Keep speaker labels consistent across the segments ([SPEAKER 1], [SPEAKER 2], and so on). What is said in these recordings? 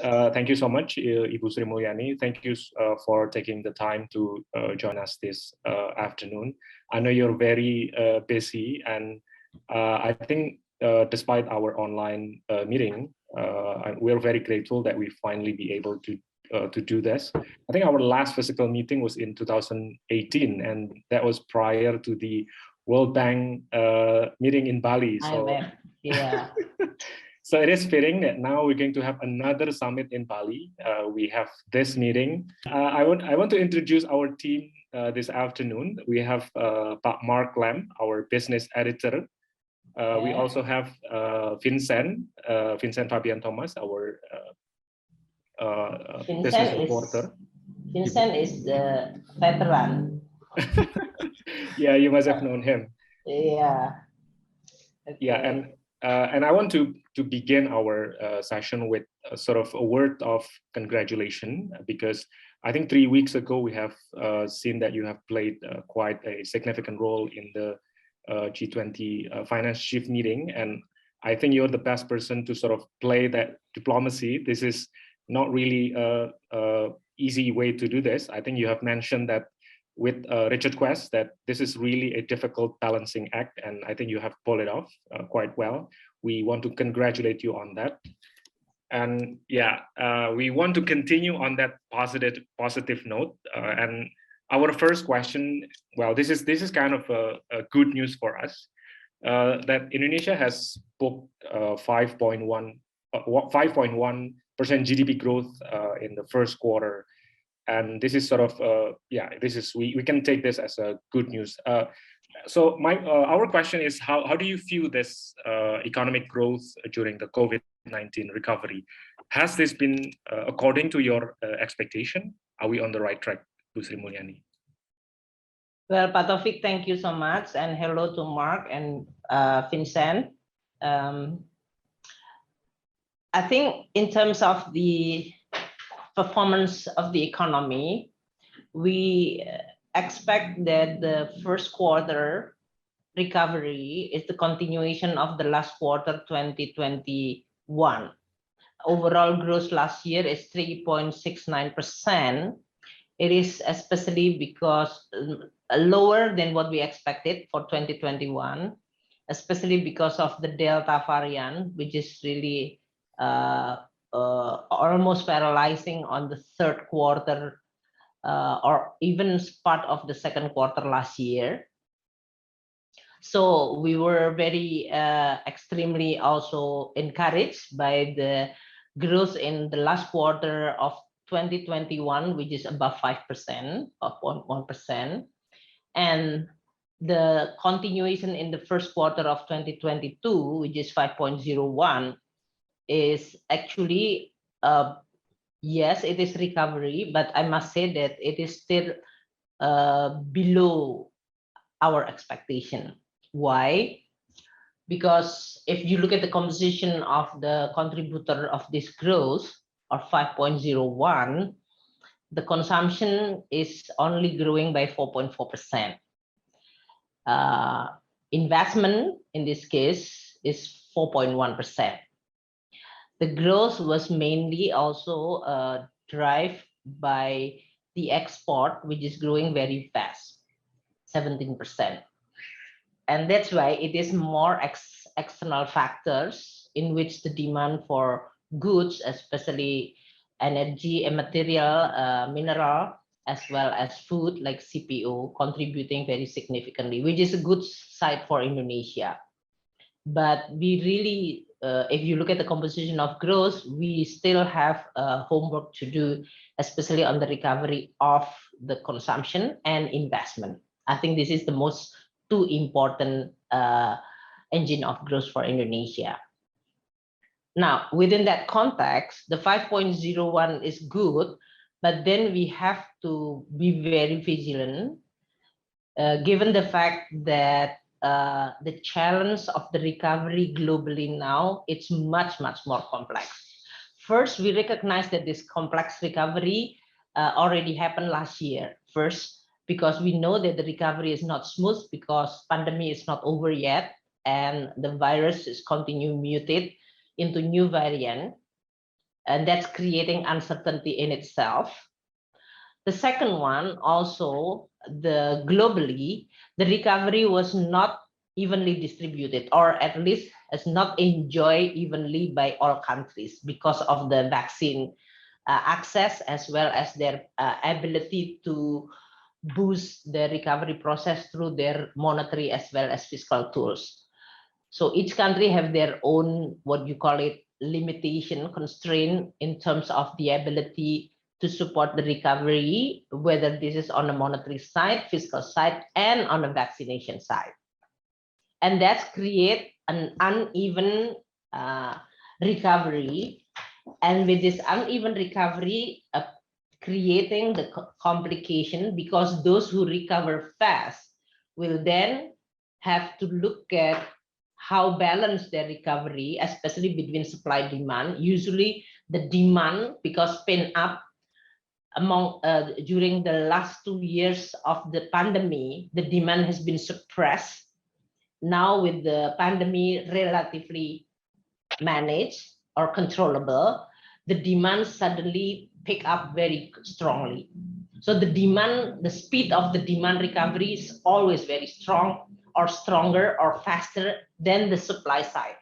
[SPEAKER 1] Thank you so much, Ibu Sri Mulyani. Thank you for taking the time to join us this afternoon. I know you're very busy, and I think despite our online meeting, we're very grateful that we finally be able to do this. I think our last physical meeting was in 2018, and that was prior to the World Bank meeting in Bali. So,
[SPEAKER 2] yeah.
[SPEAKER 1] So it is fitting that now we're going to have another summit in Bali. We have this meeting. I want to introduce our team this afternoon. We have Mark Lempp, our business editor. We also have Vincent Fabian Thomas, our business reporter.
[SPEAKER 2] Vincent is the veteran.
[SPEAKER 1] Yeah, you must have known him.
[SPEAKER 2] Yeah. Okay.
[SPEAKER 1] Yeah, and I want to begin our session with sort of a word of congratulation, because I think 3 weeks ago we have seen that you have played quite a significant role in the G20 Finance Chief meeting, and I think you're the best person to sort of play that diplomacy. This is not really a easy way to do this. I think you have mentioned that with Richard Quest that this is really a difficult balancing act, and I think you have pulled it off quite well. We want to congratulate you on that. And yeah, we want to continue on that positive note. And our first question, well, this is kind of a good news for us, that Indonesia has booked 5.1% GDP growth in the first quarter. And this is sort of, we can take this as a good news. So our question is, how do you view this economic growth during the COVID-19 recovery? Has this been according to your expectation? Are we on the right track, Bu Sri Mulyani?
[SPEAKER 2] Well, Pak Taufik, thank you so much. And hello to Mark and Vincent. I think in terms of the performance of the economy, we expect that the first quarter recovery is the continuation of the last quarter 2021. Overall growth last year is 3.69%. It is especially because lower than what we expected for 2021, especially because of the Delta variant, which is really almost paralyzing on the third quarter or even part of the second quarter last year. So we were very extremely also encouraged by the growth in the last quarter of 2021, which is above 5%, of 1%, and the continuation in the first quarter of 2022, which is 5.01, is actually, yes, it is recovery, but I must say that it is still below our expectation. Why? Because if you look at the composition of the contributor of this growth, or 5.01, the consumption is only growing by 4.4%. Investment in this case is 4.1%. The growth was mainly also driven by the export, which is growing very fast, 17%. And that's why it is more external factors in which the demand for goods, especially energy and material, mineral, as well as food like CPO, contributing very significantly, which is a good side for Indonesia. But we really, if you look at the composition of growth, we still have homework to do, especially on the recovery of the consumption and investment. I think this is the most two important engine of growth for Indonesia. Now, within that context, the 5.01 is good, but then we have to be very vigilant, given the fact that the challenge of the recovery globally now, it's much more complex. First, we recognize that this complex recovery already happened last year. First, because we know that the recovery is not smooth because pandemic is not over yet and the virus is continue mutate into new variant. and that's creating uncertainty in itself. The second one, also, globally, the recovery was not evenly distributed, or at least is not enjoyed evenly by all countries because of the vaccine access, as well as their ability to boost the recovery process through their monetary as well as fiscal tools. So each country have their own, what you call it, limitation, constraint in terms of the ability to support the recovery, whether this is on the monetary side, fiscal side, and on the vaccination side. And that's create an uneven recovery. And with this uneven recovery, creating the complication, because those who recover fast will then have to look at how balanced their recovery, especially between supply demand. Usually the demand, because pent up among during the last 2 years of the pandemic, the demand has been suppressed. Now with the pandemic relatively managed or controllable, the demand suddenly pick up very strongly. So the demand, the speed of the demand recovery is always very strong, or stronger or faster than the supply side.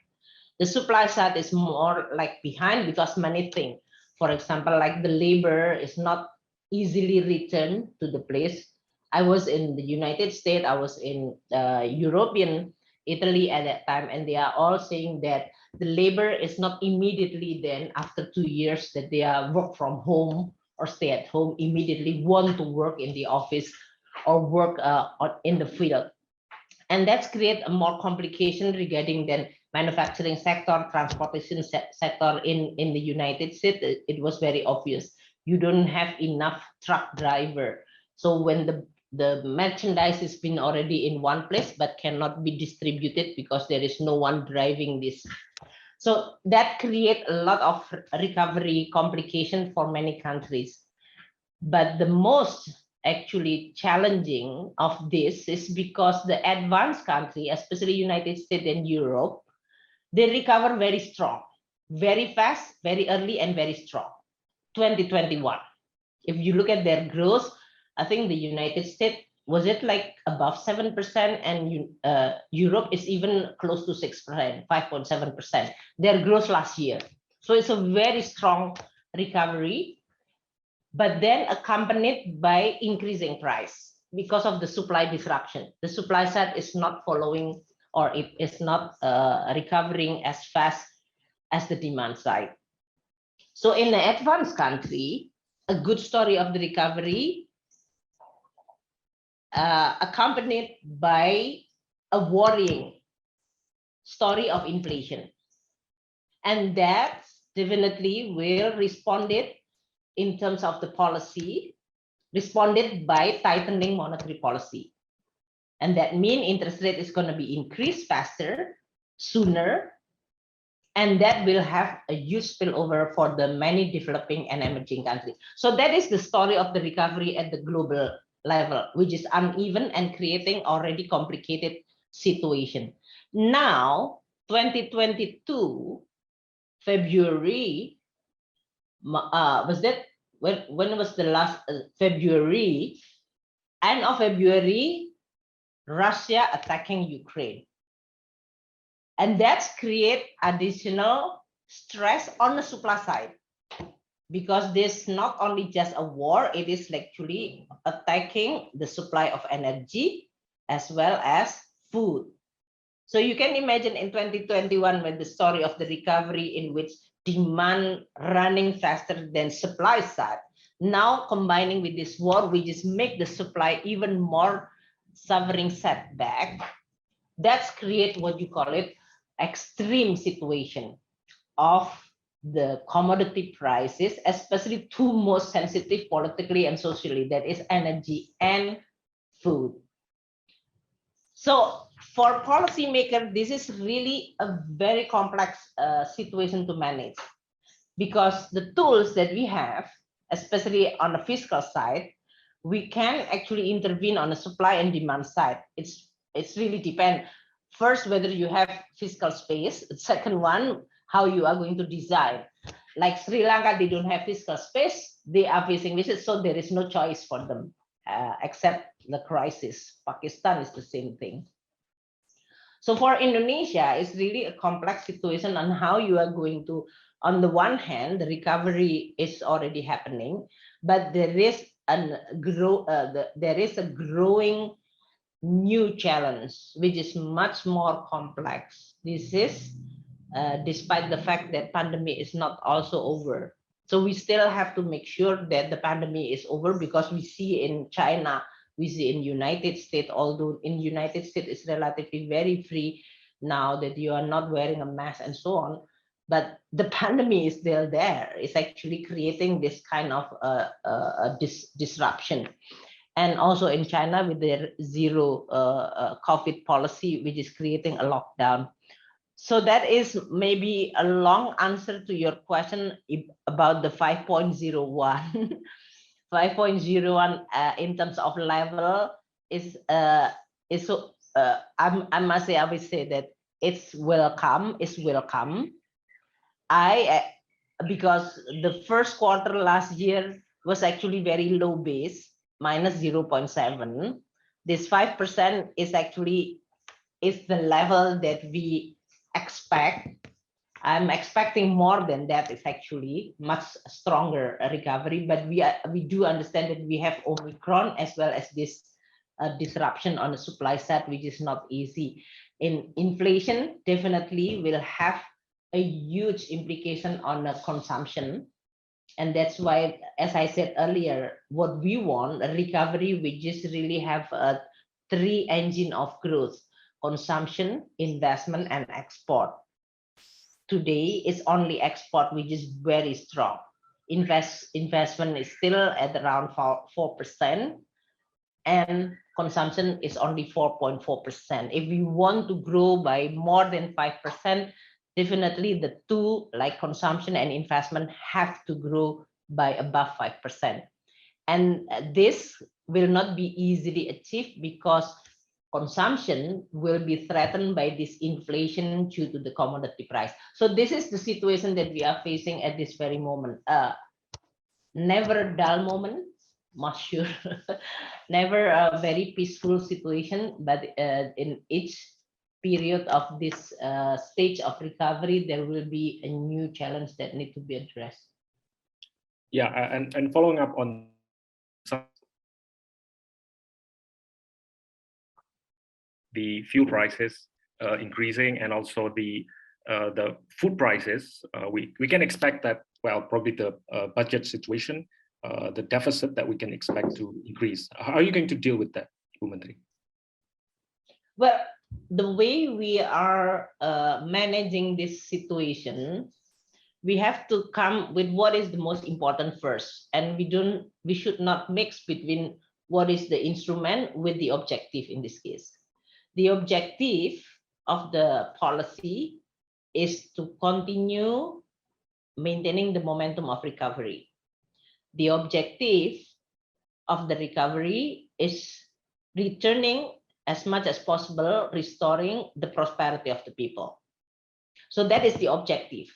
[SPEAKER 2] The supply side is more like behind because many things. For example, like the labor is not easily returned to the place. I was in the United States, I was in European Italy at that time, and they are all saying that the labor is not immediately then after 2 years that they are work from home or stay at home immediately want to work in the office or work in the field. And that's create a more complication regarding then manufacturing sector, transportation sector in the United States. It was very obvious. You don't have enough truck driver. So when the merchandise has been already in one place, but cannot be distributed because there is no one driving this. So that create a lot of recovery complication for many countries. But the most actually challenging of this is because the advanced country, especially United States and Europe, they recover very strong, very fast, very early, and very strong. 2021. If you look at their growth, I think the United States, was it like above 7%, and Europe is even close to 6%, 5.7%, their growth last year. So it's a very strong recovery, but then accompanied by increasing price because of the supply disruption. The supply side is not following, or it is not recovering as fast as the demand side. So in the advanced country, a good story of the recovery accompanied by a worrying story of inflation. And that definitely will responded in terms of the policy, responded by tightening monetary policy. And that means interest rate is going to be increased faster, sooner, and that will have a huge spillover for the many developing and emerging countries. So that is the story of the recovery at the global level, which is uneven and creating already complicated situation. Now, 2022, February, was that, when was the last, February, end of February, Russia attacking Ukraine. And that's create additional stress on the supply side, because this not only just a war, it is actually attacking the supply of energy as well as food. So you can imagine in 2021, when the story of the recovery in which demand running faster than supply side, now combining with this war, we just make the supply even more suffering setback. That's create what you call it extreme situation of the commodity prices, especially two most sensitive politically and socially, that is energy and food. So for policymakers, this is really a very complex situation to manage, because the tools that we have, especially on the fiscal side, we can actually intervene on the supply and demand side. It's really depend. First, whether you have fiscal space. The second one, how you are going to design. like Sri Lanka, they don't have fiscal space. They are facing this, so there is no choice for them except the crisis. Pakistan is the same thing. So for Indonesia, it's really a complex situation on how you are going to, on the one hand, the recovery is already happening, but there is a growing new challenge, which is much more complex. This is despite the fact that pandemic is not also over. So we still have to make sure that the pandemic is over, because we see in China, we see in United States, although in United States it's relatively very free now that you are not wearing a mask and so on, but the pandemic is still there. It's actually creating this kind of disruption. And also in China with their zero COVID policy, which is creating a lockdown. So that is maybe a long answer to your question about the 5.01. 5.01 in terms of level is so I must say, I would say that it's welcome. Because the first quarter last year was actually very low base, minus 0.7. This 5% is actually the level that we expect. I'm expecting more than that. It's actually much stronger recovery, but we do understand that we have Omicron as well as this disruption on the supply side, which is not easy. In inflation, definitely will have a huge implication on the consumption. And that's why, as I said earlier, what we want, a recovery, we just really have a 3 engine of growth: consumption, investment, and export. Today is only export, which is very strong. Investment is still at around 4%, and consumption is only 4.4%. If we want to grow by more than 5%, definitely the two, like consumption and investment, have to grow by above 5%. And this will not be easily achieved because consumption will be threatened by this inflation due to the commodity price. So this is the situation that we are facing at this very moment. Never a dull moment, sure. Never a very peaceful situation, but in each period of this stage of recovery, there will be a new challenge that need to be addressed.
[SPEAKER 1] Yeah, and following up on the fuel prices increasing, and also the food prices, we can expect that, well, probably the budget situation, the deficit that we can expect to increase. How are you going to deal with that, Bu Menteri?
[SPEAKER 2] Well, the way we are managing this situation, we have to come with what is the most important first, and we should not mix between what is the instrument with the objective in this case. The objective of the policy is to continue maintaining the momentum of recovery. The objective of the recovery is returning as much as possible, restoring the prosperity of the people. So that is the objective.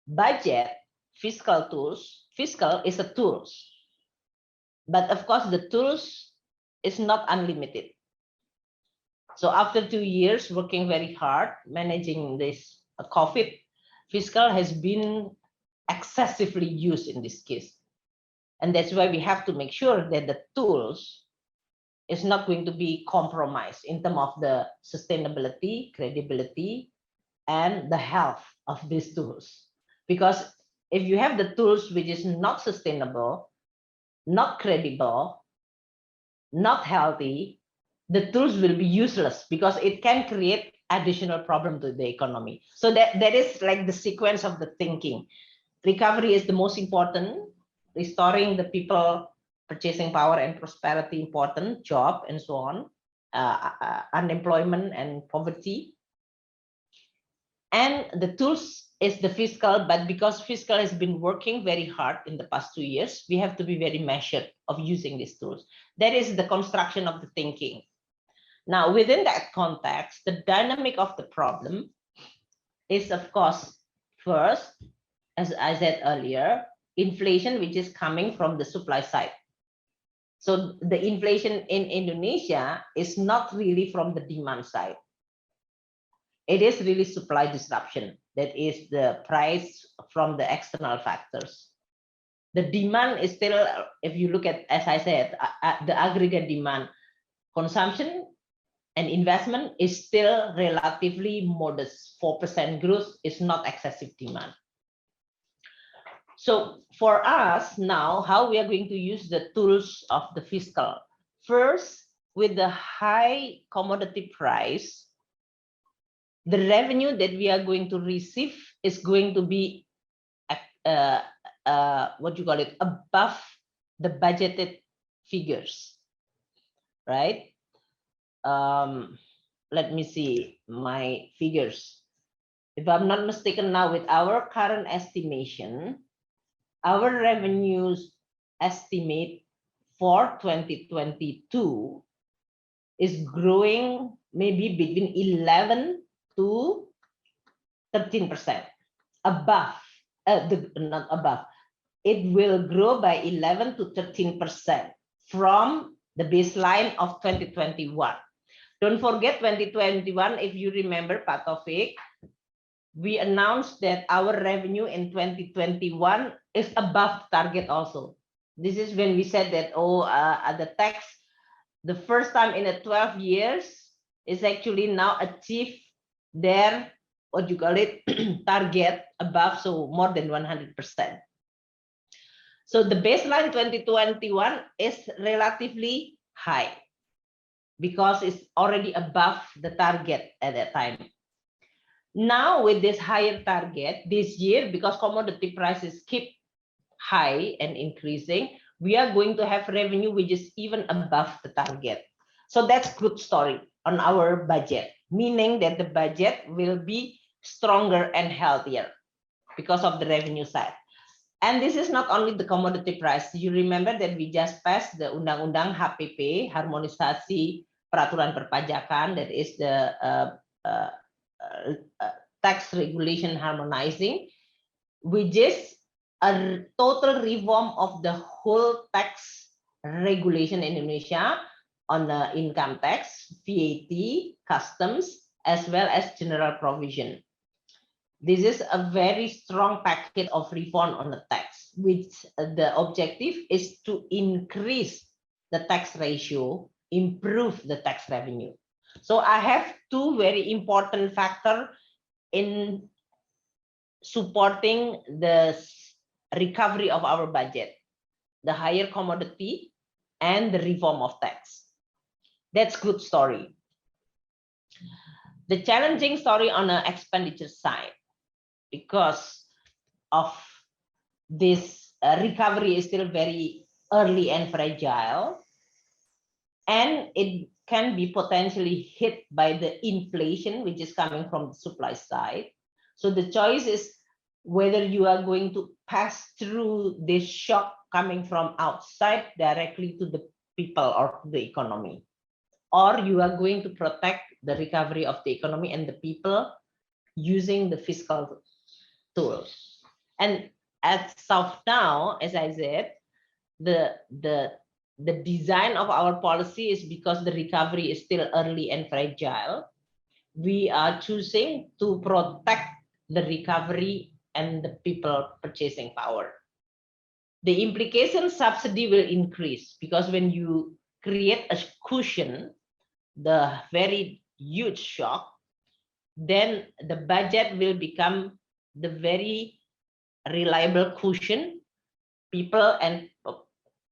[SPEAKER 2] Budget, fiscal tools, fiscal is a tools. But of course, the tools is not unlimited. So after 2 years working very hard, managing this COVID, fiscal has been excessively used in this case. And that's why we have to make sure that the tools is not going to be compromised in terms of the sustainability, credibility, and the health of these tools. Because if you have the tools which is not sustainable, not credible, not healthy, the tools will be useless because it can create additional problem to the economy. So that is like the sequence of the thinking. Recovery is the most important, restoring the people purchasing power and prosperity important, job and so on, unemployment and poverty. And the tools is the fiscal, but because fiscal has been working very hard in the past 2 years, we have to be very measured of using these tools. That is the construction of the thinking. Now, within that context, the dynamic of the problem is, of course, First, as I said earlier, inflation which is coming from the supply side. So the inflation in Indonesia is not really from the demand side. It is really supply disruption. That is the price from the external factors. The demand is still, if you look at, as I said, the aggregate demand, consumption and investment is still relatively modest. 4% growth is not excessive demand. So for us now, how we are going to use the tools of the fiscal? First, with the high commodity price, the revenue that we are going to receive is going to be what you call it, above the budgeted figures, right? Let me see my figures. If I'm not mistaken now, with our current estimation, our revenues estimate for 2022 is growing maybe between 11 to 13%, above, not above. It will grow by 11 to 13% from the baseline of 2021. Don't forget 2021, if you remember, Pak Taufik, we announced that our revenue in 2021 is above target also. This is when we said that, the tax, the first time in the 12 years is actually now achieved their, what you call it, target above, so more than 100%. So the baseline 2021 is relatively high because it's already above the target at that time. Now with this higher target this year, because commodity prices keep high and increasing, we are going to have revenue which is even above the target. So that's good story on our budget, meaning that the budget will be stronger and healthier because of the revenue side. And this is not only the commodity price. You remember that we just passed the Undang-Undang HPP, Harmonisasi Peraturan Perpajakan, that is the tax regulation harmonizing, which is a total reform of the whole tax regulation in Indonesia on the income tax, VAT, customs, as well as general provision. This is a very strong package of reform on the tax, which the objective is to increase the tax ratio, improve the tax revenue. So I have two very important factors in supporting the recovery of our budget: the higher commodity and the reform of tax. That's good story. The challenging story on the expenditure side, because of this recovery is still very early and fragile, and it can be potentially hit by the inflation which is coming from the supply side. So the choice is whether you are going to pass through this shock coming from outside directly to the people or the economy, or you are going to protect the recovery of the economy and the people using the fiscal tools. And as of now, as I said, the design of our policy is because the recovery is still early and fragile. We are choosing to protect the recovery and the people purchasing power. The implication subsidy will increase because when you create a cushion, the very huge shock, then the budget will become the very reliable cushion, people and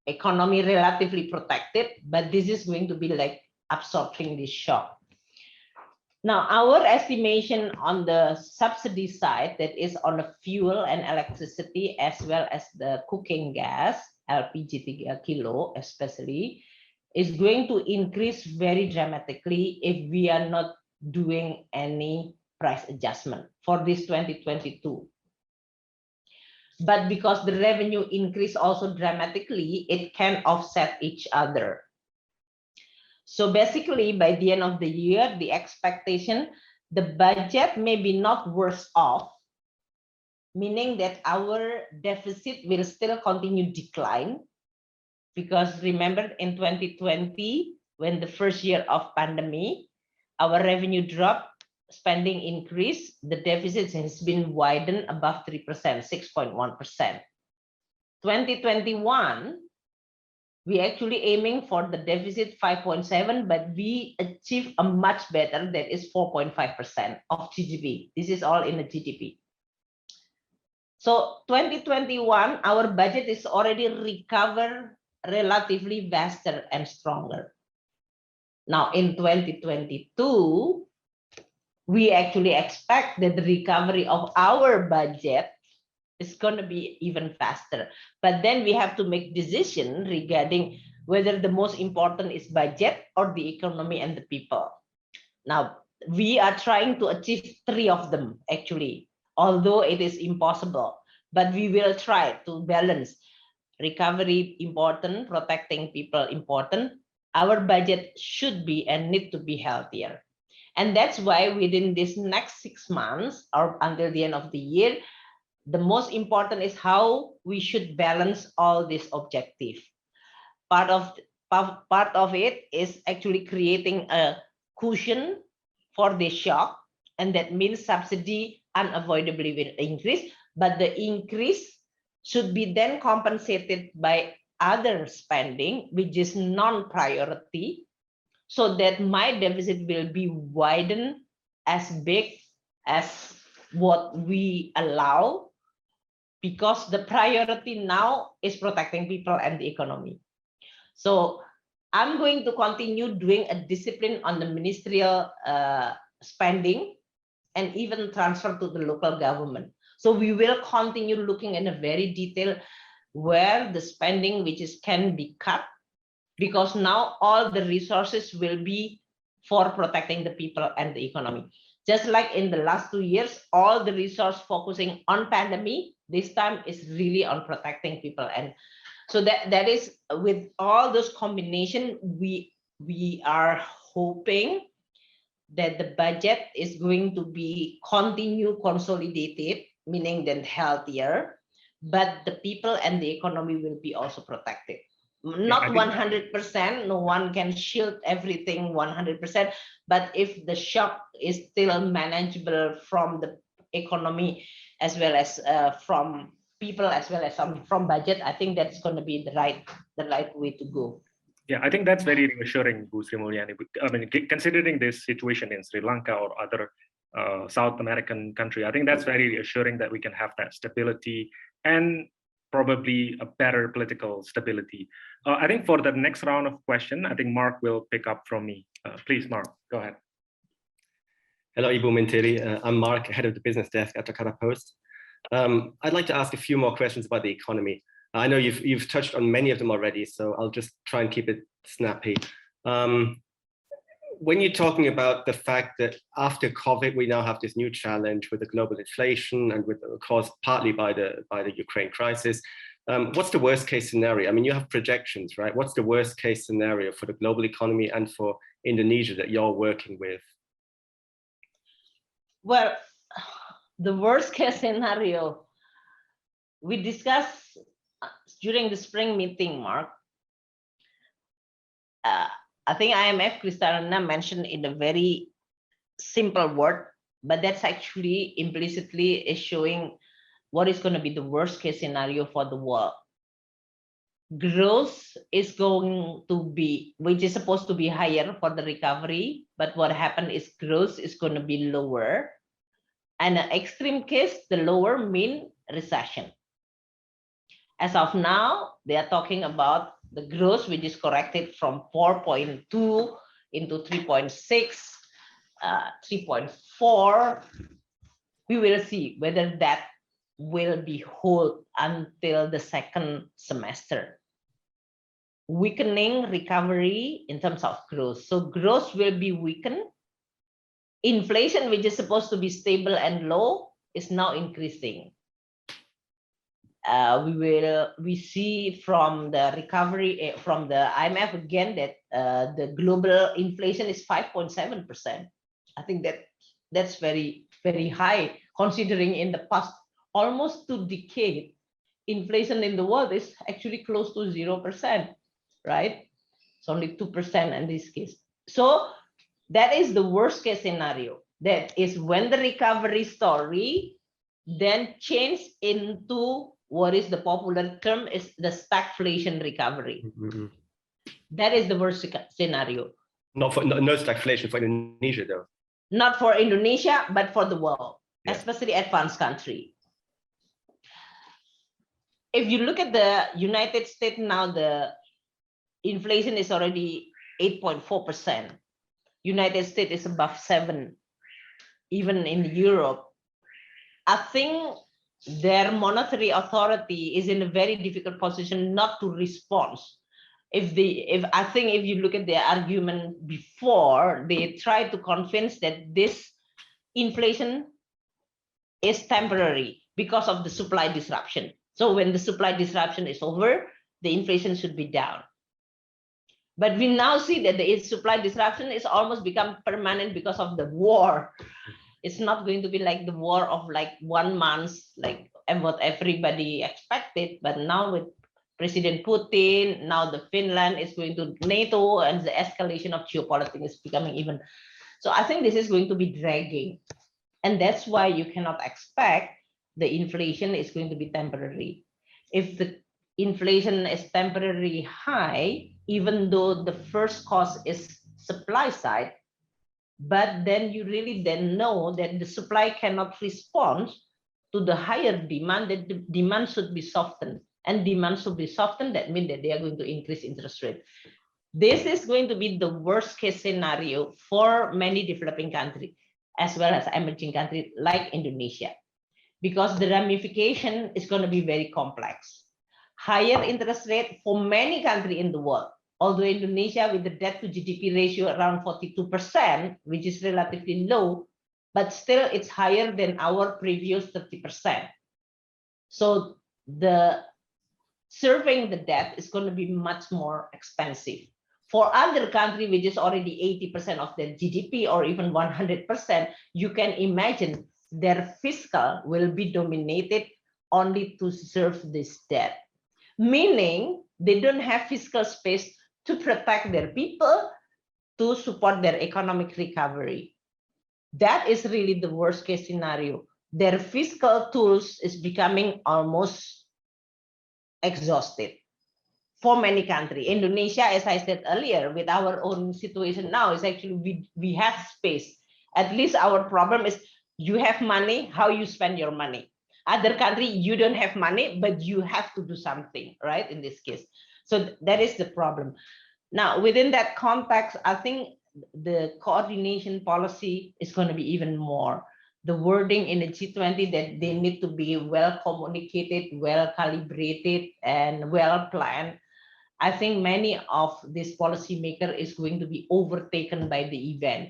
[SPEAKER 2] economy relatively protected, but this is going to be like absorbing this shock. Now, our estimation on the subsidy side, that is on the fuel and electricity, as well as the cooking gas, LPG 3 kilo especially, is going to increase very dramatically if we are not doing any price adjustment for this 2022. But because the revenue increase also dramatically, it can offset each other. So basically, by the end of the year, the expectation, the budget may be not worse off, meaning that our deficit will still continue decline. Because remember in 2020, when the first year of pandemic, our revenue dropped, spending increased, the deficit has been widened above 3%, 6.1%. 2021, we actually aiming for the deficit 5.7, but we achieve a much better, that is 4.5% of GDP. This is all in the GDP. So 2021, our budget is already recovered relatively faster and stronger. Now in 2022, we actually expect that the recovery of our budget is going to be even faster. But then we have to make decision regarding whether the most important is budget or the economy and the people. Now, we are trying to achieve three of them, actually, although it is impossible. But we will try to balance recovery important, protecting people important. Our budget should be and need to be healthier. And that's why within this next 6 months or until the end of the year, the most important is how we should balance all these objectives. Part of it is actually creating a cushion for the shock, and that means subsidy unavoidably will increase, but the increase should be then compensated by other spending, which is non-priority, so that my deficit will be widened as big as what we allow, because the priority now is protecting people and the economy. So I'm going to continue doing a discipline on the ministerial spending and even transfer to the local government. So we will continue looking in a very detail where the spending which can be cut, because now all the resources will be for protecting the people and the economy. Just like in the last 2 years, all the resource focusing on pandemic, this time is really on protecting people. And so that is with all those combination, we are hoping that the budget is going to be continue consolidated, meaning then healthier, but the people and the economy will be also protected. Not 100%, no one can shield everything 100%, but if the shock is still manageable from the economy as well as from people as well as from budget, I think that's going to be the right way to go.
[SPEAKER 1] Yeah, I think that's very reassuring, Bu Sri Mulyani. I mean, considering this situation in Sri Lanka or other South American country, I think that's very reassuring that we can have that stability and probably a better political stability. I think for the next round of question, I think Mark will pick up from me. Please, Mark, go ahead.
[SPEAKER 3] Hello, Ibu Menteri. I'm Mark, head of the business desk at Jakarta-Post. I'd like to ask a few more questions about the economy. I know you've touched on many of them already, so I'll just try and keep it snappy. When you're talking about the fact that after COVID, we now have this new challenge with the global inflation and with, caused partly by the Ukraine crisis, what's the worst case scenario? I mean, you have projections, right? What's the worst case scenario for the global economy and for Indonesia that you're working with?
[SPEAKER 2] Well, the worst case scenario we discussed during the spring meeting, Mark. I think IMF Kristalina mentioned in a very simple word, but that's actually implicitly is showing what is going to be the worst case scenario for the world. Growth is going to be, which is supposed to be higher for the recovery, but what happened is growth is going to be lower. And an extreme case, the lower mean recession. As of now, they are talking about the growth, which is corrected from 4.2 into 3.6, 3.4. We will see whether that will be hold until the second semester. Weakening recovery in terms of growth. So growth will be weakened. Inflation, which is supposed to be stable and low, is now increasing. We see from the recovery from the IMF again that the global inflation is 5.7%. I think that's very, very high considering in the past almost 2 decades, inflation in the world is actually close to 0%, right? It's only 2% in this case. So that is the worst case scenario. That is when the recovery story then change into what is the popular term is the stagflation recovery.
[SPEAKER 3] Mm-hmm.
[SPEAKER 2] That is the worst scenario.
[SPEAKER 3] No stagflation for Indonesia, though.
[SPEAKER 2] Not for Indonesia, but for the world,
[SPEAKER 3] yeah.
[SPEAKER 2] Especially advanced country. If you look at the United States now, the inflation is already 8.4%. United States is above 7%. Even in Europe, I think their monetary authority is in a very difficult position not to respond. I think if you look at their argument before, they try to convince that this inflation is temporary because of the supply disruption. So when the supply disruption is over, the inflation should be down. But we now see that the supply disruption is almost become permanent because of the war. It's not going to be like the war of like 1 month, like and what everybody expected. But now with President Putin, now the Finland is going to NATO, and the escalation of geopolitics is becoming even. So I think this is going to be dragging. And that's why you cannot expect the inflation is going to be temporary. If the inflation is temporarily high, even though the first cause is supply side, but then you really then know that the supply cannot respond to the higher demand, that the demand should be softened. And demand should be softened, that means that they are going to increase interest rate. This is going to be the worst case scenario for many developing countries, as well as emerging countries like Indonesia, because the ramification is going to be very complex. Higher interest rate for many countries in the world, although Indonesia with the debt to GDP ratio around 42%, which is relatively low, but still it's higher than our previous 30%. So the serving the debt is going to be much more expensive. For other country, which is already 80% of their GDP or even 100%, you can imagine their fiscal will be dominated only to serve this debt. Meaning they don't have fiscal space to protect their people, to support their economic recovery. That is really the worst case scenario. Their fiscal tools is becoming almost exhausted for many countries. Indonesia, as I said earlier, with our own situation now, is actually we have space. At least our problem is you have money, how you spend your money. Other country, you don't have money, but you have to do something, right? In this case. So that is the problem. Now, within that context, I think the coordination policy is going to be even more. The wording in the G20 that they need to be well communicated, well calibrated, and well planned. I think many of this policymaker is going to be overtaken by the event.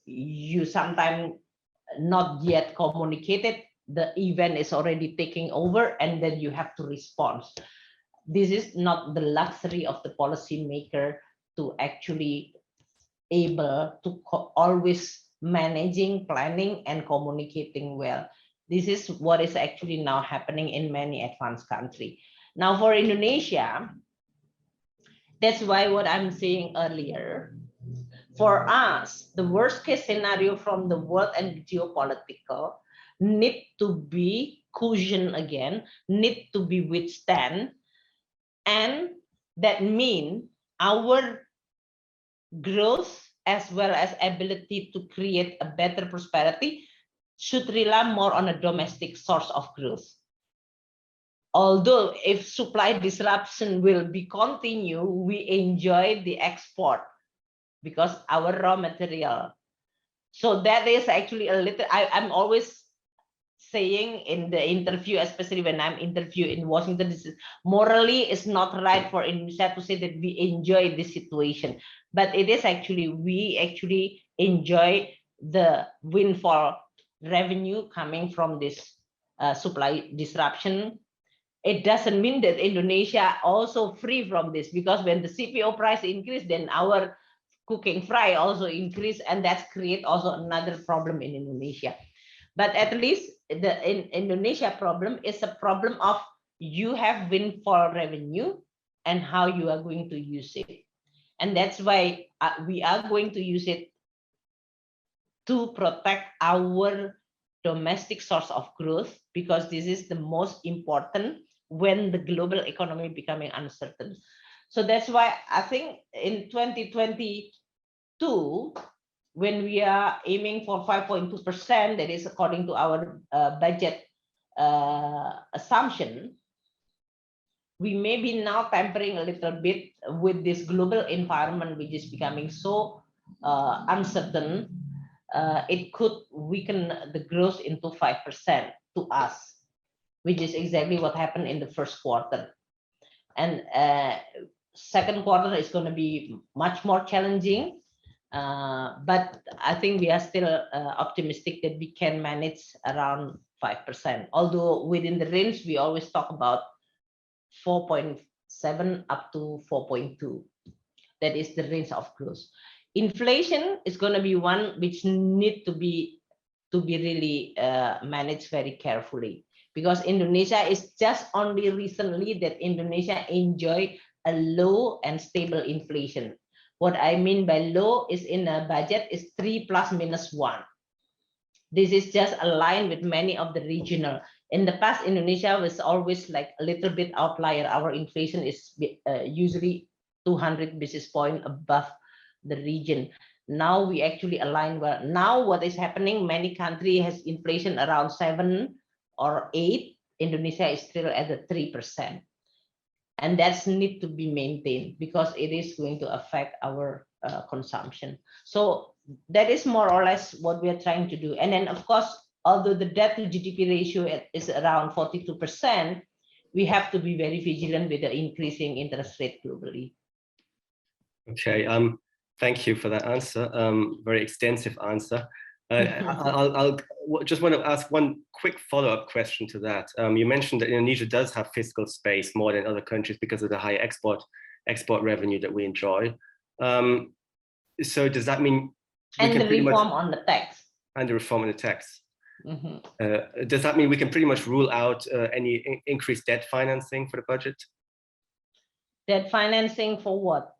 [SPEAKER 2] You sometimes not yet communicated, the event is already taking over, and then you have to respond. This is not the luxury of the policymaker to actually able to always managing, planning, and communicating well. This is what is actually now happening in many advanced countries. Now for Indonesia, that's why what I'm saying earlier, for us, the worst case scenario from the world and geopolitical need to be cushioned again, need to be withstand. And that means our growth as well as ability to create a better prosperity should rely more on a domestic source of growth. Although if supply disruption will be continue, we enjoy the export because our raw material. So that is actually a little, I'm always saying in the interview, especially when I'm interviewing in Washington, this is morally it's not right for Indonesia to say that we enjoy this situation, but it is actually, we actually enjoy the windfall revenue coming from this supply disruption. It doesn't mean that Indonesia also free from this, because when the CPO price increase, then our cooking fry also increase, and that create also another problem in Indonesia. But at least the Indonesia problem is a problem of you have windfall revenue and how you are going to use it. And that's why we are going to use it to protect our domestic source of growth, because this is the most important when the global economy becoming uncertain. So that's why I think in 2022, when we are aiming for 5.2%, that is according to our budget assumption, we may be now tempering a little bit with this global environment, which is becoming so uncertain. It could weaken the growth into 5% to us, which is exactly what happened in the first quarter. And second quarter is going to be much more challenging. But I think we are still optimistic that we can manage around 5%. Although within the range, we always talk about 4.7 up to 4.2. That is the range of growth. Inflation is going to be one which need to be really managed very carefully, because Indonesia is just only recently that Indonesia enjoy a low and stable inflation. What I mean by low is in a budget is 3 plus minus 1. This is just aligned with many of the regional. In the past, Indonesia was always like a little bit outlier. Our inflation is usually 200 basis points above the region. Now we actually align well. Now what is happening, many countries has inflation around 7 or 8. Indonesia is still at the 3%. And that's need to be maintained because it is going to affect our consumption. So that is more or less what we are trying to do. And then of course, although the debt to GDP ratio is around 42%, we have to be very vigilant with the increasing interest rate globally.
[SPEAKER 3] Okay, thank you for that answer. Very extensive answer. I'll just want to ask one quick follow-up question to that. You mentioned that Indonesia does have fiscal space more than other countries because of the high export revenue that we enjoy. So does that mean
[SPEAKER 2] and the reform on the tax?
[SPEAKER 3] And the reform on the tax. Does that mean we can pretty much rule out any increased debt financing for the budget?
[SPEAKER 2] Debt financing for what?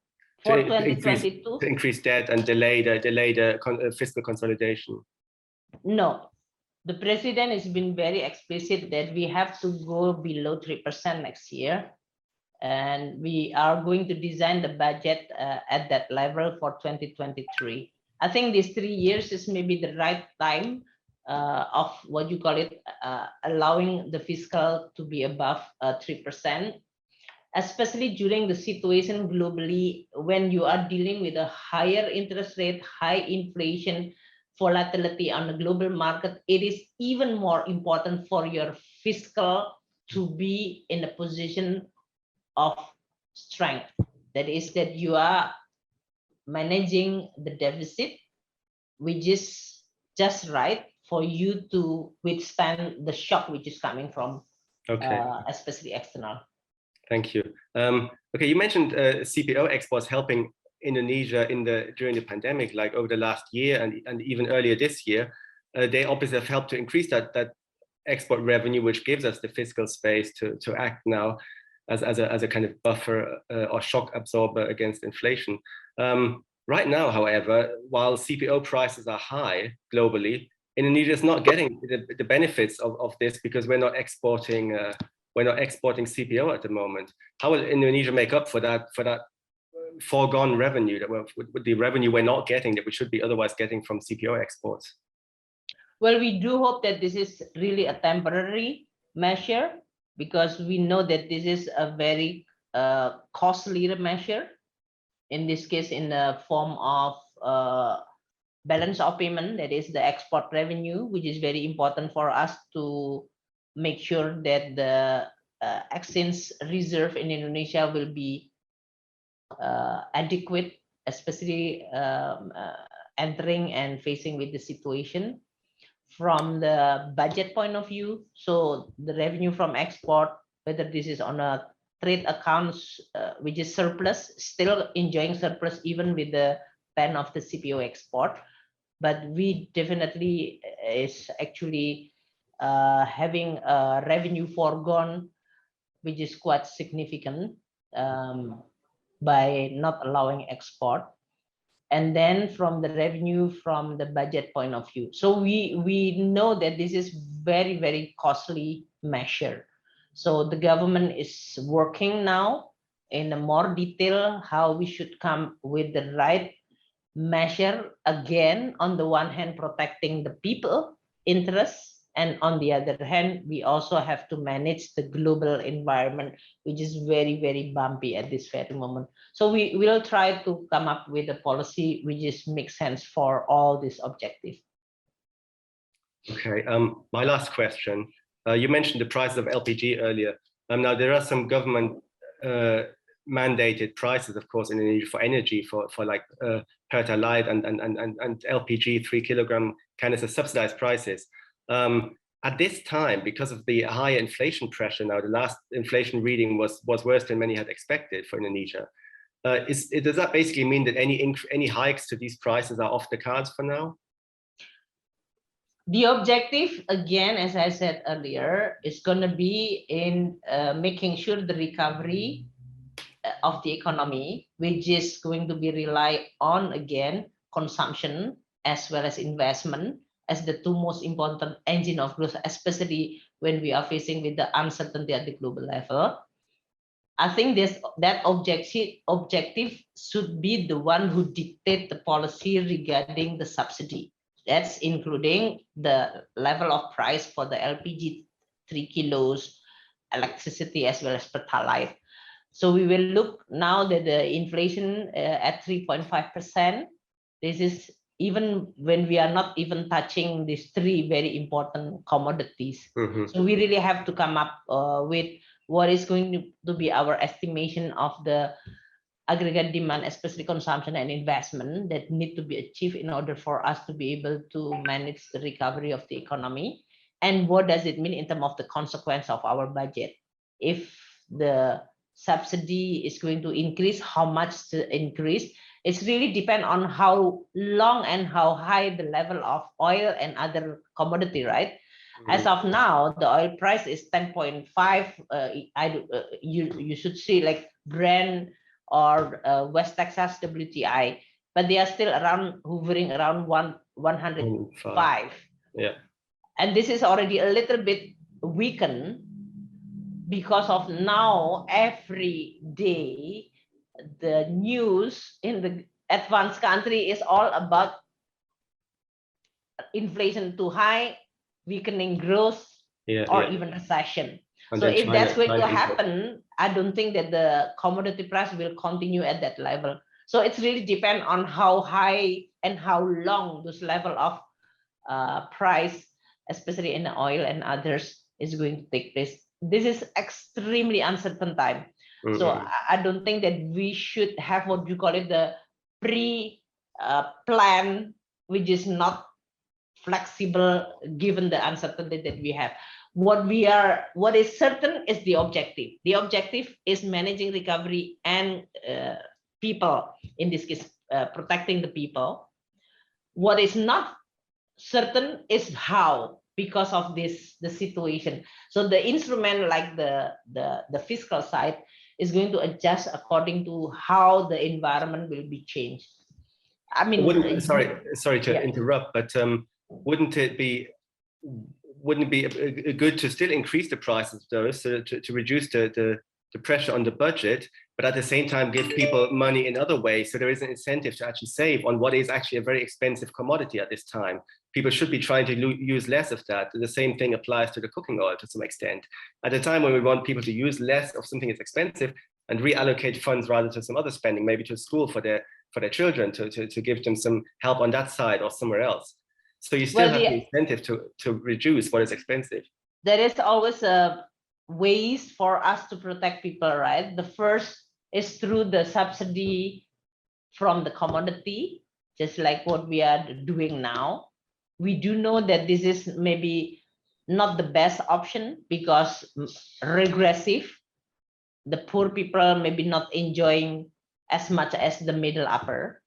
[SPEAKER 2] For 2022?
[SPEAKER 3] To increase debt and delay the fiscal consolidation.
[SPEAKER 2] No, the president has been very explicit that we have to go below 3% next year. And we are going to design the budget at that level for 2023. I think these 3 years is maybe the right time of what you call it, allowing the fiscal to be above 3%. Especially during the situation globally, when you are dealing with a higher interest rate, high inflation, volatility on the global market, it is even more important for your fiscal to be in a position of strength. That is that you are managing the deficit, which is just right for you to withstand the shock which is coming from, especially external.
[SPEAKER 3] Thank you. Okay, you mentioned CPO exports helping Indonesia during the pandemic, like over the last year and even earlier this year. They obviously have helped to increase that export revenue, which gives us the fiscal space to act now as a kind of buffer or shock absorber against inflation. Right now, however, while CPO prices are high globally, Indonesia is not getting the benefits of this because we're not exporting CPO at the moment. How will Indonesia make up for that foregone revenue, with the revenue we're not getting that we should be otherwise getting from CPO exports?
[SPEAKER 2] Well, we do hope that this is really a temporary measure, because we know that this is a very costly measure, in this case in the form of balance of payment, that is the export revenue, which is very important for us to make sure that the exchange reserve in Indonesia will be adequate, especially entering and facing with the situation. From the budget point of view, so the revenue from export, whether this is on a trade accounts, which is surplus, still enjoying surplus even with the ban of the CPO export, but we definitely is actually having a revenue foregone, which is quite significant by not allowing export. And then from the revenue from the budget point of view. So we know that this is very, very costly measure. So the government is working now in a more detail how we should come with the right measure, again, on the one hand, protecting the people interests, and on the other hand, we also have to manage the global environment, which is very, very bumpy at this very moment. So we will try to come up with a policy which is makes sense for all these objectives.
[SPEAKER 3] Okay, my last question. You mentioned the price of LPG earlier. Now there are some government mandated prices, of course, in Indonesia for energy, for like Pertalite and LPG 3 kilogram canisters, subsidized prices. At this time, because of the higher inflation pressure now, the last inflation reading was worse than many had expected for Indonesia. Does that basically mean that any hikes to these prices are off the cards for now?
[SPEAKER 2] The objective, again, as I said earlier, is going to be in making sure the recovery of the economy, which is going to be rely on, again, consumption as well as investment as the two most important engine of growth, especially when we are facing with the uncertainty at the global level. I think that objective should be the one who dictate the policy regarding the subsidy. That's including the level of price for the LPG 3 kilos, electricity, as well as Pertalite. So we will look now that the inflation at 3.5%. This is even when we are not even touching these three very important commodities. So we really have to come up with what is going to be our estimation of the aggregate demand, especially consumption and investment, that need to be achieved in order for us to be able to manage the recovery of the economy. And what does it mean in terms of the consequence of our budget? If the subsidy is going to increase, how much to increase? It's really depend on how long and how high the level of oil and other commodity, right? As of now, the oil price is 10.5. You should see like Brent or West Texas WTI, but they are still around hovering around 105.
[SPEAKER 3] Yeah,
[SPEAKER 2] and this is already a little bit weakened because of now every day the news in the advanced country is all about inflation too high, weakening growth, or even recession. And so if that's going to happen, I don't think that the commodity price will continue at that level. So it's really depend on how high and how long this level of price, especially in the oil and others, is going to take place. This is extremely uncertain time. So I don't think that we should have what you call it the pre-plan, which is not flexible given the uncertainty that we have. What is certain is the objective. The objective is managing recovery and people, in this case, protecting the people. What is not certain is how, because of the situation. So the instrument like the fiscal side is going to adjust according to how the environment will be changed. I mean,
[SPEAKER 3] sorry to interrupt, but wouldn't it be good to still increase the prices of those to reduce the pressure on the budget, but at the same time give people money in other ways, so there is an incentive to actually save on what is actually a very expensive commodity at this time? People should be trying to use less of that. The same thing applies to the cooking oil to some extent. At a time when we want people to use less of something that's expensive and reallocate funds rather to some other spending, maybe to school for their children, to give them some help on that side or somewhere else. So you still have the incentive to reduce what is expensive.
[SPEAKER 2] There is always ways for us to protect people, right? The first is through the subsidy from the commodity, just like what we are doing now. We do know that this is maybe not the best option because regressive. The poor people maybe not enjoying as much as the middle upper.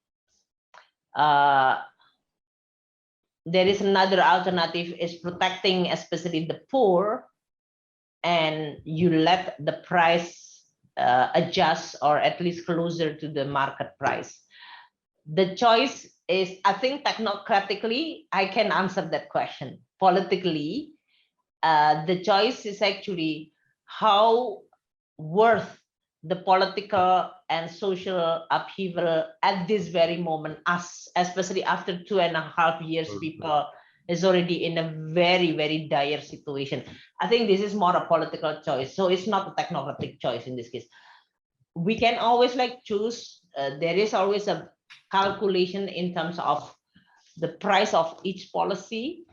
[SPEAKER 2] there is another alternative is protecting especially the poor, and you let the price adjust or at least closer to the market price. The choice is, I think technocratically, I can answer that question. Politically, the choice is actually how worth the political and social upheaval at this very moment, especially after 2.5 years, people is already in a very, very dire situation. I think this is more a political choice. So it's not a technocratic choice in this case. We can always like choose, there is always a calculation in terms of the price of each policy,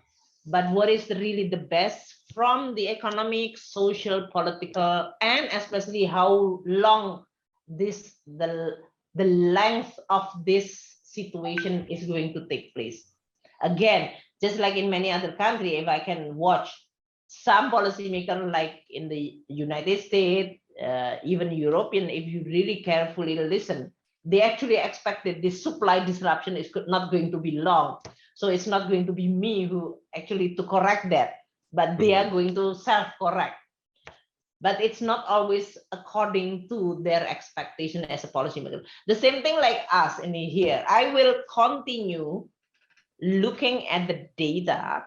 [SPEAKER 2] but what is really the best from the economic, social, political, and especially how long this the length of this situation is going to take place. Again, just like in many other countries, if I can watch some policymakers like in the United States, even European, if you really carefully listen, they actually expected this supply disruption is not going to be long. So it's not going to be me who actually to correct that, but they are going to self-correct. But it's not always according to their expectation as a policymaker. The same thing like us in here. I will continue looking at the data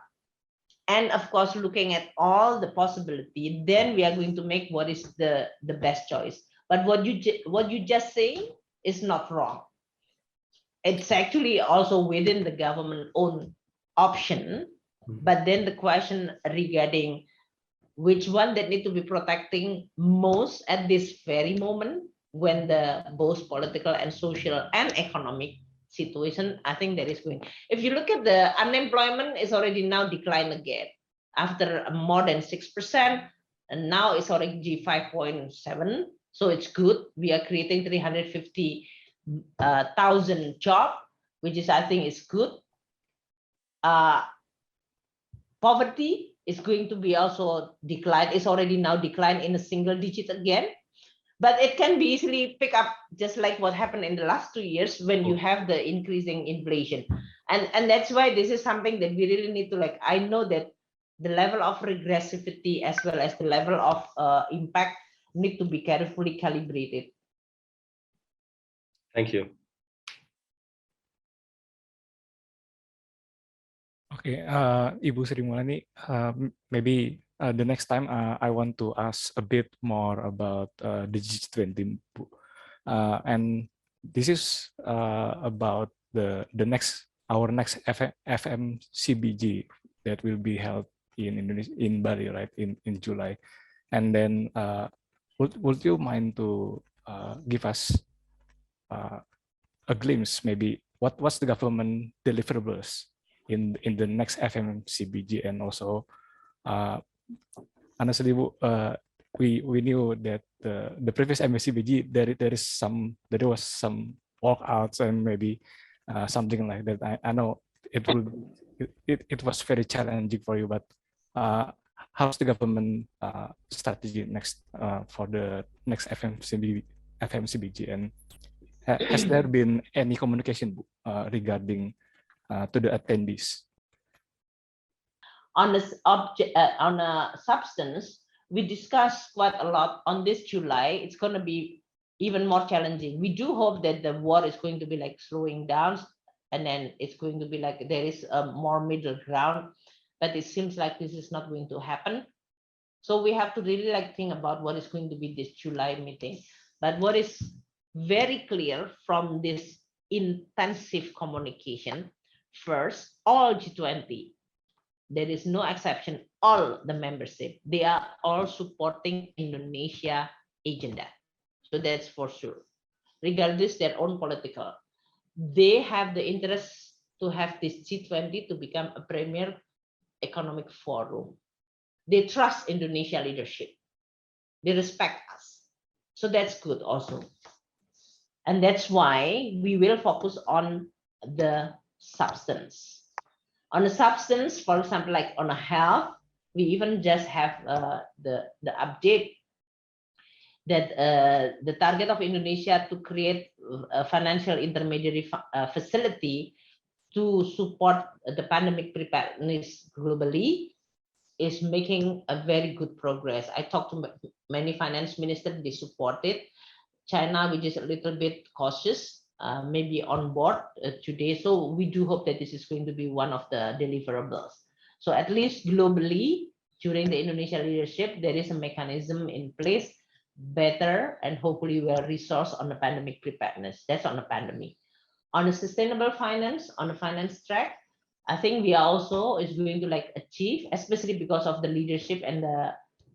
[SPEAKER 2] and of course looking at all the possibility. Then we are going to make what is the best choice. But what you just say is not wrong. It's actually also within the government own option, but then the question regarding which one that need to be protecting most at this very moment when the both political and social and economic situation, I think that is going. If you look at the unemployment is already now declined again after more than 6%, and now it's already 5.7. So it's good. We are creating 350,000 jobs, which is, I think, is good. Poverty is going to be also declined. It's already now declined in a single digit again, but it can be easily pick up just like what happened in the last 2 years when you have the increasing inflation. And that's why this is something that we really need to like, I know that the level of regressivity as well as the level of impact need to be carefully calibrated.
[SPEAKER 3] Thank you.
[SPEAKER 4] Okay, Ibu Sri Mulyani, maybe the next time I want to ask a bit more about the G20, and this is about our next FMCBG that will be held in Indonesia, in Bali, right, in July. And then would you mind to give us a glimpse, maybe what's the government deliverables in the next FMCBG? And also honestly, we knew that the previous FMCBG there was some walkouts and maybe something like that. I know it was very challenging for you, but how's the government strategy next for the next FMCBG, and has there been any communication regarding to the attendees?
[SPEAKER 2] On this on a substance, we discussed quite a lot on this July. It's going to be even more challenging. We do hope that the war is going to be like slowing down, and then it's going to be like there is a more middle ground, but it seems like this is not going to happen. So we have to really like think about what is going to be this July meeting. But what is very clear from this intensive communication, first, all G20, there is no exception, all the membership, they are all supporting Indonesia agenda. So that's for sure. Regardless their own political, they have the interest to have this G20 to become a premier economic forum. They trust Indonesia leadership. They respect us. So that's good also. And that's why we will focus on the substance. On the substance, for example, like on a health, we even just have the update that the target of Indonesia to create a financial intermediary facility to support the pandemic preparedness globally is making a very good progress. I talked to many finance ministers, they support it. China, which is a little bit cautious, maybe on board today. So we do hope that this is going to be one of the deliverables. So at least globally, during the Indonesia leadership, there is a mechanism in place, better and hopefully well resourced on the pandemic preparedness. That's on the pandemic. On the sustainable finance, on the finance track, I think we are also is going to like achieve, especially because of the leadership and the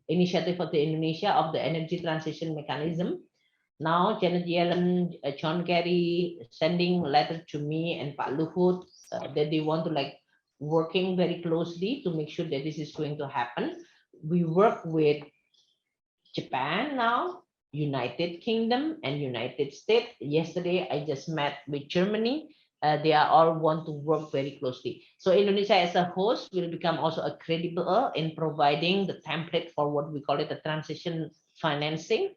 [SPEAKER 2] initiative of the Indonesia of the energy transition mechanism. Now, Janet Yellen, John Kerry sending letter to me and Pak Luhut that they want to like working very closely to make sure that this is going to happen. We work with Japan now, United Kingdom and United States. Yesterday, I just met with Germany. They are all want to work very closely. So Indonesia as a host will become also a credible in providing the template for what we call it a transition financing,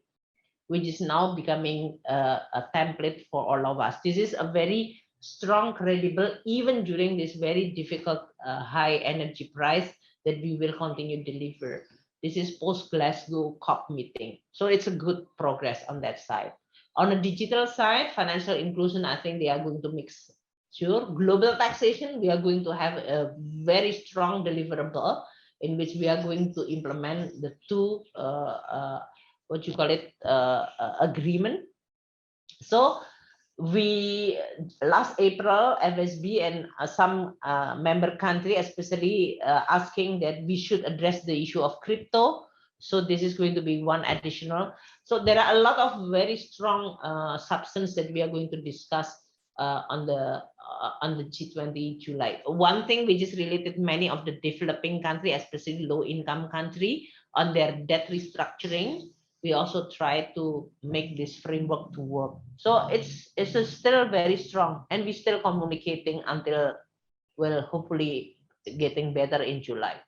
[SPEAKER 2] which is now becoming a template for all of us. This is a very strong, credible, even during this very difficult high energy price that we will continue to deliver. This is post-Glasgow COP meeting. So it's a good progress on that side. On the digital side, financial inclusion, I think they are going to mix. Sure, global taxation, we are going to have a very strong deliverable in which we are going to implement the two, what you call it, agreement. So we, last April, FSB and some member country, especially asking that we should address the issue of crypto. So this is going to be one additional. So there are a lot of very strong substance that we are going to discuss on the G20 July. One thing which is related, many of the developing country, especially low income country, on their debt restructuring, we also try to make this framework to work. So it's still very strong, and we're still communicating until, well, hopefully getting better in July.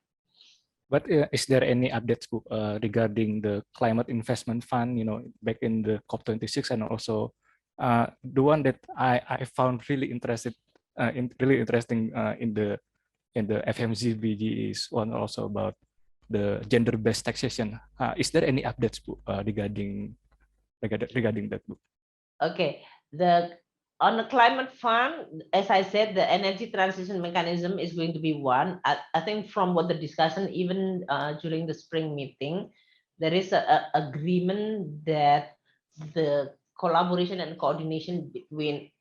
[SPEAKER 4] But is there any updates regarding the climate investment fund? You know, back in the COP26, and also the one that I found really interesting in the FMCBG is one also about the gender-based taxation. Is there any updates regarding that book?
[SPEAKER 2] Okay, on the climate fund, as I said, the energy transition mechanism is going to be one. I think from what the discussion, even during the spring meeting, there is an agreement that the collaboration and coordination between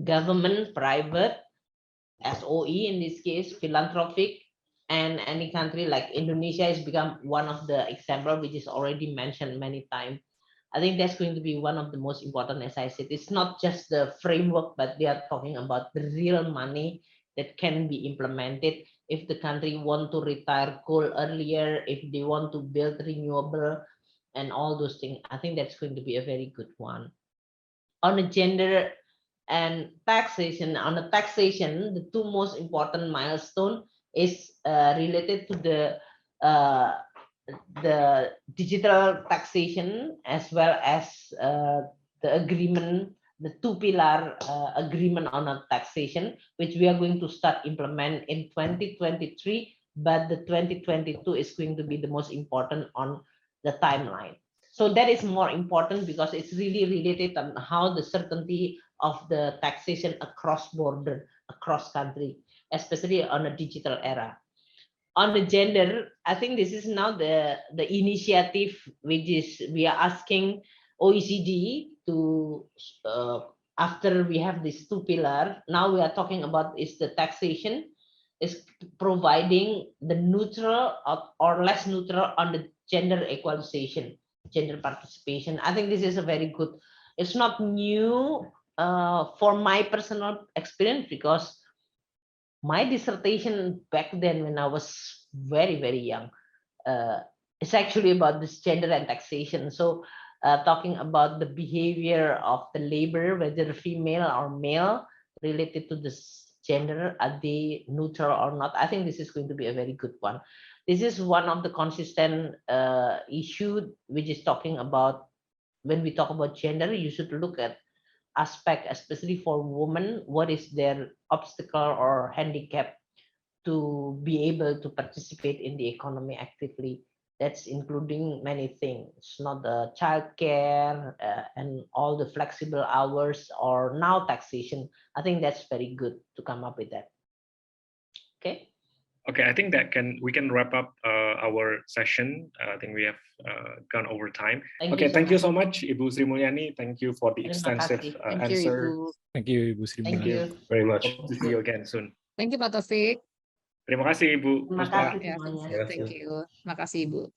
[SPEAKER 2] government, private, SOE in this case, philanthropic, and any country like Indonesia has become one of the example which is already mentioned many times. I think that's going to be one of the most important, as I said. It's not just the framework, but they are talking about the real money that can be implemented. If the country want to retire coal earlier, if they want to build renewable and all those things, I think that's going to be a very good one. On the gender and taxation, the two most important milestone is related to the digital taxation, as well as the agreement, the two-pillar agreement on a taxation, which we are going to start implement in 2023, but the 2022 is going to be the most important on the timeline. So that is more important because it's really related on how the certainty of the taxation across border, across country, especially on a digital era. On the gender, I think this is now the initiative which is we are asking OECD to, after we have these two pillars, now we are talking about is the taxation is providing the neutral or less neutral on the gender equalization, gender participation. I think this is a very good, it's not new for my personal experience, because my dissertation back then when I was very, very young, it's actually about this gender and taxation. So talking about the behavior of the labor, whether female or male, related to this gender, are they neutral or not? I think this is going to be a very good one. This is one of the consistent issue which is talking about, when we talk about gender, you should look at aspect, especially for women, what is their obstacle or handicap to be able to participate in the economy actively. That's including many things, not the childcare and all the flexible hours or now taxation. I think that's very good to come up with that. Okay.
[SPEAKER 1] Okay, I think that we can wrap up our session. I think we have gone over time. Thank you so much, Ibu Sri Mulyani. Thank you for the extensive answer.
[SPEAKER 4] Thank you, Ibu Sri Mulyani.
[SPEAKER 2] Thank you
[SPEAKER 3] very much.
[SPEAKER 1] Hope to see you again soon.
[SPEAKER 5] Thank you, Pak Taufik.
[SPEAKER 1] Terima kasih, Ibu.
[SPEAKER 2] Terima kasih
[SPEAKER 5] Ya,
[SPEAKER 2] semuanya.
[SPEAKER 5] thank you. Makasih, Ibu.